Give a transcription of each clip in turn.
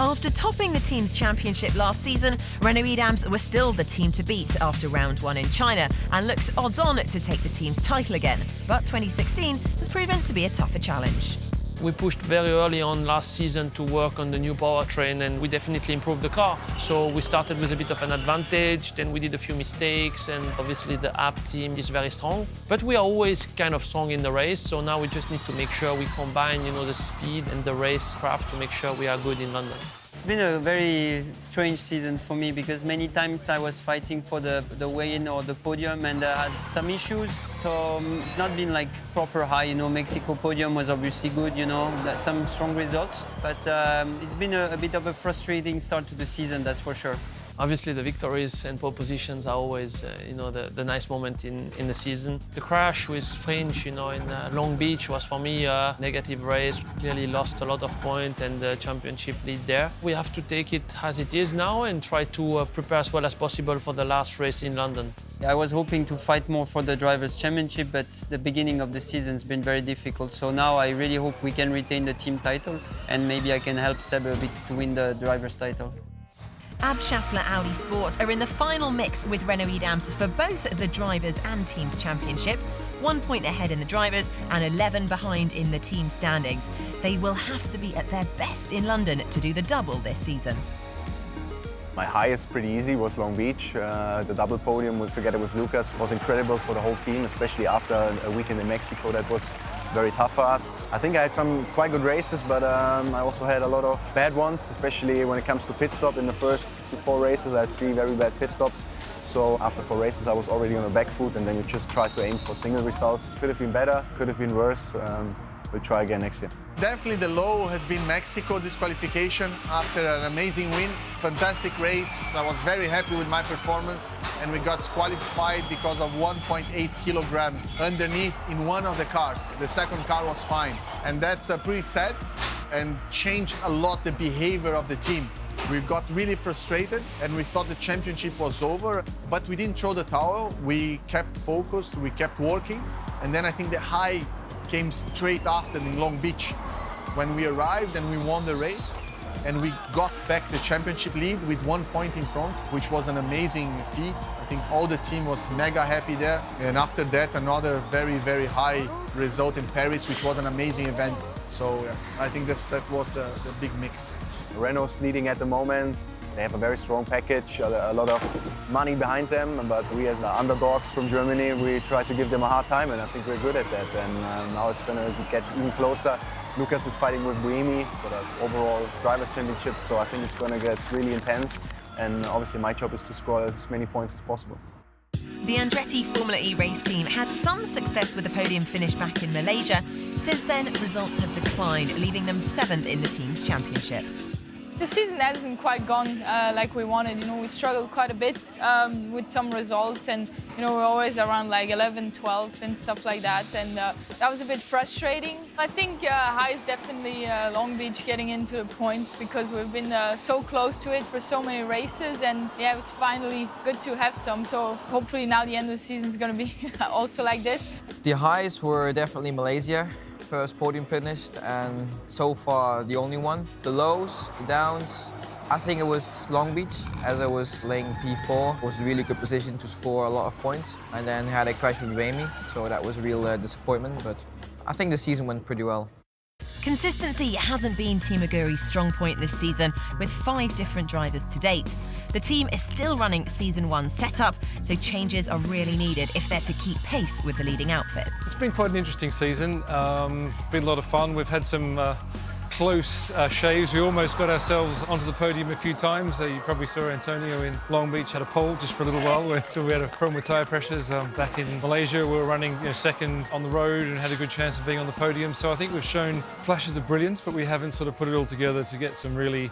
After topping the team's championship last season, Renault e.dams were still the team to beat after round 1 in China and looked odds-on to take the team's title again. But 2016 has proven to be a tougher challenge. We pushed very early on last season to work on the new powertrain, and we definitely improved the car. So we started with a bit of an advantage, then we did a few mistakes, and obviously the app team is very strong. But we are always kind of strong in the race, so now we just need to make sure we combine, the speed and the racecraft to make sure we are good in London. It's been a very strange season for me because many times I was fighting for the weigh-in or the podium and I had some issues. So it's not been like proper high. Mexico podium was obviously good, some strong results. But it's been a bit of a frustrating start to the season, that's for sure. Obviously, the victories and pole positions are always, the nice moment in the season. The crash with Fringe, in Long Beach was for me a negative race. Clearly lost a lot of points and the championship lead there. We have to take it as it is now and try to prepare as well as possible for the last race in London. I was hoping to fight more for the Drivers' Championship, but the beginning of the season has been very difficult. So now I really hope we can retain the team title and maybe I can help Seb a bit to win the Drivers' title. Schaeffler Audi Sport are in the final mix with Renault e.dams for both the Drivers' and Teams' Championship. 1 point ahead in the Drivers' and 11 behind in the team standings. They will have to be at their best in London to do the double this season. My highest, pretty easy, was Long Beach. The double podium together with Lucas was incredible for the whole team, especially after a weekend in Mexico that was very tough for us. I think I had some quite good races, but I also had a lot of bad ones, especially when it comes to pit stop. In the first 4 races, I had 3 very bad pit stops. So after 4 races, I was already on the back foot, and then you just try to aim for single results. Could have been better, could have been worse. We'll try again next year. Definitely the low has been Mexico disqualification after an amazing win. Fantastic race. I was very happy with my performance, and we got disqualified because of 1.8 kilogram underneath in one of the cars. The second car was fine, and that's pretty sad and changed a lot the behavior of the team. We got really frustrated and we thought the championship was over, but we didn't throw the towel. We kept focused, we kept working, and then I think the high came straight after in Long Beach when we arrived and we won the race and we got back the championship lead with 1 point in front, which was an amazing feat. I think all the team was mega happy there. And after that, another very, very high result in Paris, which was an amazing event. So yeah, I think that was the big mix. Renault's leading at the moment. They have a very strong package, a lot of money behind them, but we as the underdogs from Germany, we try to give them a hard time, and I think we're good at that. And now it's going to get even closer. Lucas is fighting with Buemi for the overall Drivers' Championship, so I think it's going to get really intense. And obviously my job is to score as many points as possible. The Andretti Formula E race team had some success with the podium finish back in Malaysia. Since then, results have declined, leaving them 7th in the team's championship. The season hasn't quite gone like we wanted. We struggled quite a bit with some results, and we're always around like 11th, 12th and stuff like that, and that was a bit frustrating. I think high is definitely Long Beach getting into the points because we've been so close to it for so many races, and yeah, it was finally good to have some. So hopefully now the end of the season is going to be also like this. The highs were definitely Malaysia. First podium finished, and so far the only one. The lows, the downs, I think it was Long Beach, as I was laying P4. It was a really good position to score a lot of points, and then had a crash with Buemi, so that was a real disappointment, but I think the season went pretty well. Consistency hasn't been Team Aguri's strong point this season, with 5 different drivers to date. The team is still running Season 1 setup, so changes are really needed if they're to keep pace with the leading outfits. It's been quite an interesting season. Been a lot of fun. We've had some close shaves. We almost got ourselves onto the podium a few times. You probably saw Antonio in Long Beach had a pole just for a little while until we had a problem with tyre pressures. Back in Malaysia, we were running second on the road and had a good chance of being on the podium. So I think we've shown flashes of brilliance, but we haven't sort of put it all together to get some really,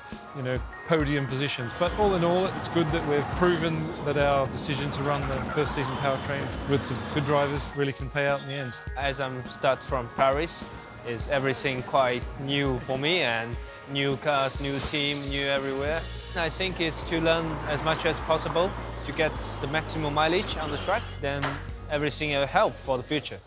podium positions. But all in all, it's good that we've proven that our decision to run the first season powertrain with some good drivers really can pay out in the end. As I'm start from Paris, is everything quite new for me, and new cars, new team, new everywhere. I think it's to learn as much as possible to get the maximum mileage on the track, then everything will help for the future.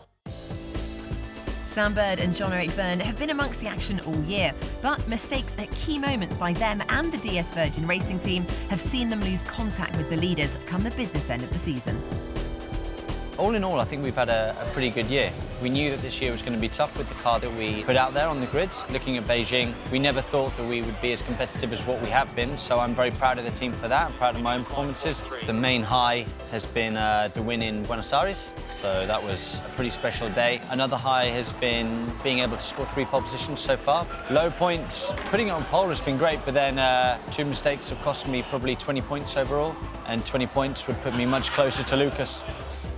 Sam Bird and Jean-Eric Vergne have been amongst the action all year, but mistakes at key moments by them and the DS Virgin Racing team have seen them lose contact with the leaders come the business end of the season. All in all, I think we've had a pretty good year. We knew that this year was going to be tough with the car that we put out there on the grid. Looking at Beijing, we never thought that we would be as competitive as what we have been, so I'm very proud of the team for that. I'm proud of my own performances. The main high has been the win in Buenos Aires, so that was a pretty special day. Another high has been being able to score 3 pole positions so far. Low points, putting it on pole has been great, but then 2 mistakes have cost me probably 20 points overall, and 20 points would put me much closer to Lucas.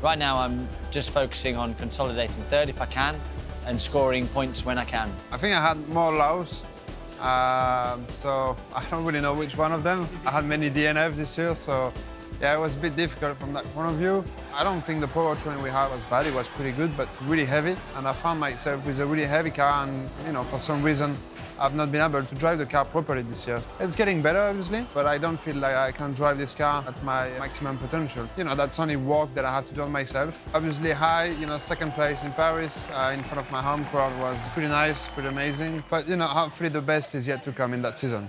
Right now, I'm just focusing on consolidating third if I can and scoring points when I can. I think I had more lows, so I don't really know which one of them. I had many DNF this year, so yeah, it was a bit difficult from that point of view. I don't think the powertrain we had was bad. It was pretty good, but really heavy. And I found myself with a really heavy car, and for some reason, I've not been able to drive the car properly this year. It's getting better, obviously, but I don't feel like I can drive this car at my maximum potential. That's only work that I have to do on myself. Obviously high, second place in Paris, in front of my home crowd was pretty nice, pretty amazing. But, hopefully the best is yet to come in that season.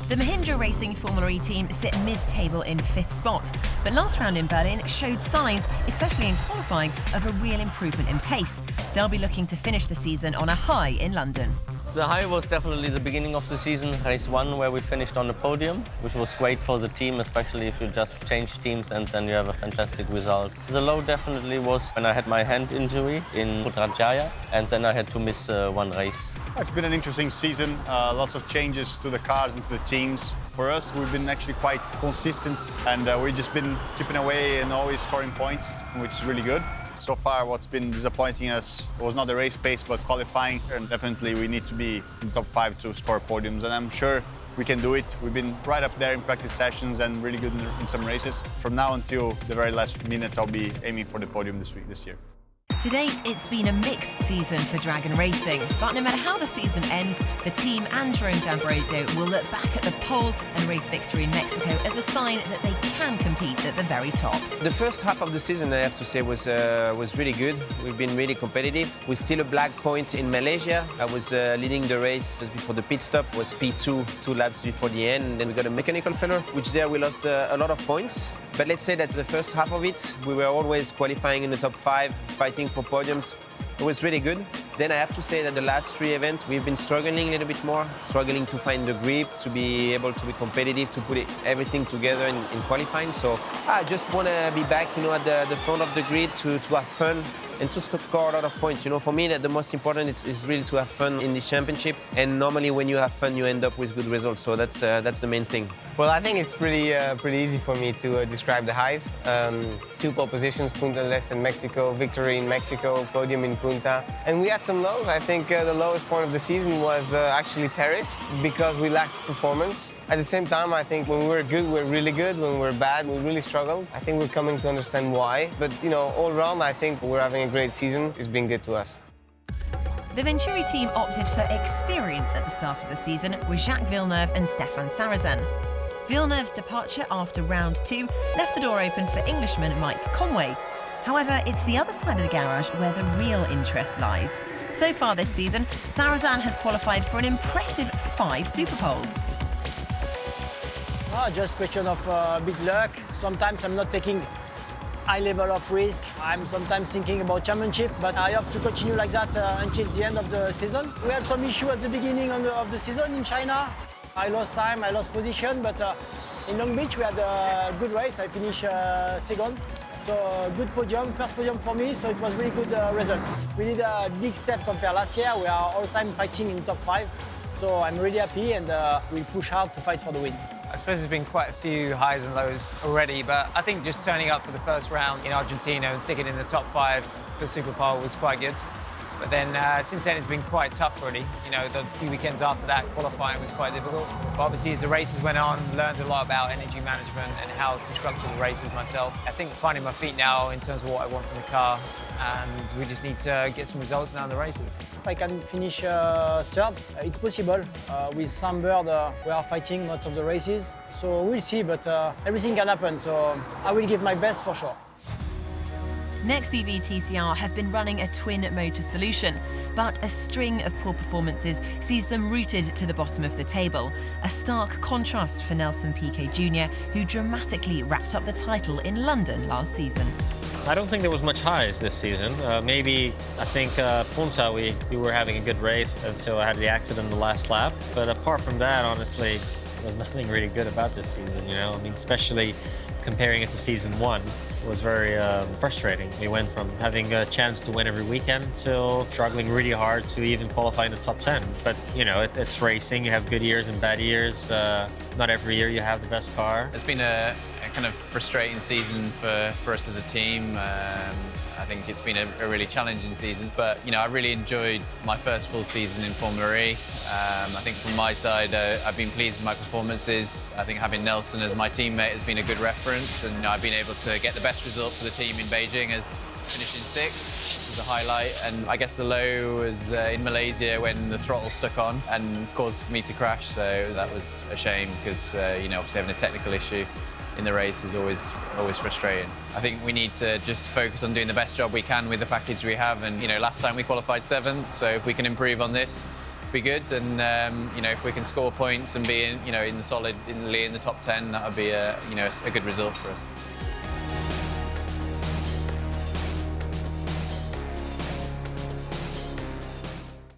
The Mahindra Racing Formula E team sit mid-table in 5th spot, but last round in Berlin showed signs, especially in qualifying, of a real improvement in pace. They'll be looking to finish the season on a high in London. The high was definitely the beginning of the season, race 1, where we finished on the podium, which was great for the team, especially if you just change teams and then you have a fantastic result. The low definitely was when I had my hand injury in Putrajaya, and then I had to miss 1 race. It's been an interesting season, lots of changes to the cars and to the teams. For us, we've been actually quite consistent, and we've just been chipping away and always scoring points, which is really good. So far, what's been disappointing us was not the race pace, but qualifying. And definitely, we need to be in top 5 to score podiums, and I'm sure we can do it. We've been right up there in practice sessions and really good in some races. From now until the very last minute, I'll be aiming for the podium this year. To date, it's been a mixed season for Dragon Racing, but no matter how the season ends, the team and Jerome D'Ambrosio will look back at the pole and race victory in Mexico as a sign that they can compete at the very top. The first half of the season, I have to say, was really good. We've been really competitive. We're still a black point in Malaysia. I was leading the race just before the pit stop, was P2, 2 laps before the end, and then we got a mechanical failure, which there we lost a lot of points. But let's say that the first half of it, we were always qualifying in the top 5, fighting for podiums. It was really good. Then I have to say that the last 3 events, we've been struggling a little bit more, struggling to find the grip, to be able to be competitive, to put everything together in qualifying. So I just want to be back, at the front of the grid to have fun and to score a lot of points. For me, the most important is really to have fun in this championship. And normally, when you have fun, you end up with good results. So that's the main thing. Well, I think it's pretty easy for me to describe the highs. 2 pole positions, Punta del Este in Mexico, victory in Mexico, podium in Punta. And we had some lows. I think the lowest point of the season was actually Paris, because we lacked performance. At the same time, I think when we're good, we're really good. When we're bad, we really struggled. I think we're coming to understand why. But, all around, I think we're having a great season. It's been good to us. The Venturi team opted for experience at the start of the season with Jacques Villeneuve and Stéphane Sarrazin. Villeneuve's departure after round 2 left the door open for Englishman Mike Conway. However, it's the other side of the garage where the real interest lies. So far this season, Sarrazin has qualified for an impressive 5 Superpoles. Just question of bit luck. Sometimes I'm not taking high level of risk. I'm sometimes thinking about championship, but I have to continue like that until the end of the season. We had some issue at the beginning of the season in China. I lost time, I lost position, but in Long Beach we had a good race. I finished second, so good podium, first podium for me, so it was really good result. We did a big step compared last year. We are all the time fighting in top 5, so I'm really happy, and we'll push hard to fight for the win. I suppose there's been quite a few highs and lows already, but I think just turning up for the first round in Argentina and sticking in the top 5 for Super Pole was quite good. But then since then it's been quite tough really. The few weekends after that, qualifying was quite difficult. But obviously as the races went on, learned a lot about energy management and how to structure the races myself. I think finding my feet now in terms of what I want from the car, and we just need to get some results now in the races. If I can finish third, it's possible. With Sam Bird, we are fighting lots of the races. So we'll see, but everything can happen, so I will give my best for sure. NEXTEV TCR have been running a twin-motor solution, but a string of poor performances sees them rooted to the bottom of the table, a stark contrast for Nelson Piquet Jr., who dramatically wrapped up the title in London last season. I don't think there was much highs this season. Maybe, I think, Punta, we were having a good race until I had the accident in the last lap. But apart from that, honestly, there's nothing really good about this season, you know? I mean, especially comparing it to season 1, it was very frustrating. We went from having a chance to win every weekend till struggling really hard to even qualify in the top 10. But, you know, it's racing. You have good years and bad years. Not every year you have the best car. It's been a kind of frustrating season for us as a team. I think it's been a really challenging season, but you know, I really enjoyed my first full season in Formula E. I think from my side, I've been pleased with my performances. I think having Nelson as my teammate has been a good reference, and you know, I've been able to get the best result for the team in Beijing as finishing 6th. This is a highlight, and I guess the low was in Malaysia when the throttle stuck on and caused me to crash, so that was a shame because you know, obviously having a technical issue in the race is always frustrating. I think we need to just focus on doing the best job we can with the package we have, and you know, last time we qualified 7th, so if we can improve on this, be good, and you know, if we can score points and be in, you know, in the top 10, that would be a, you know, a good result for us.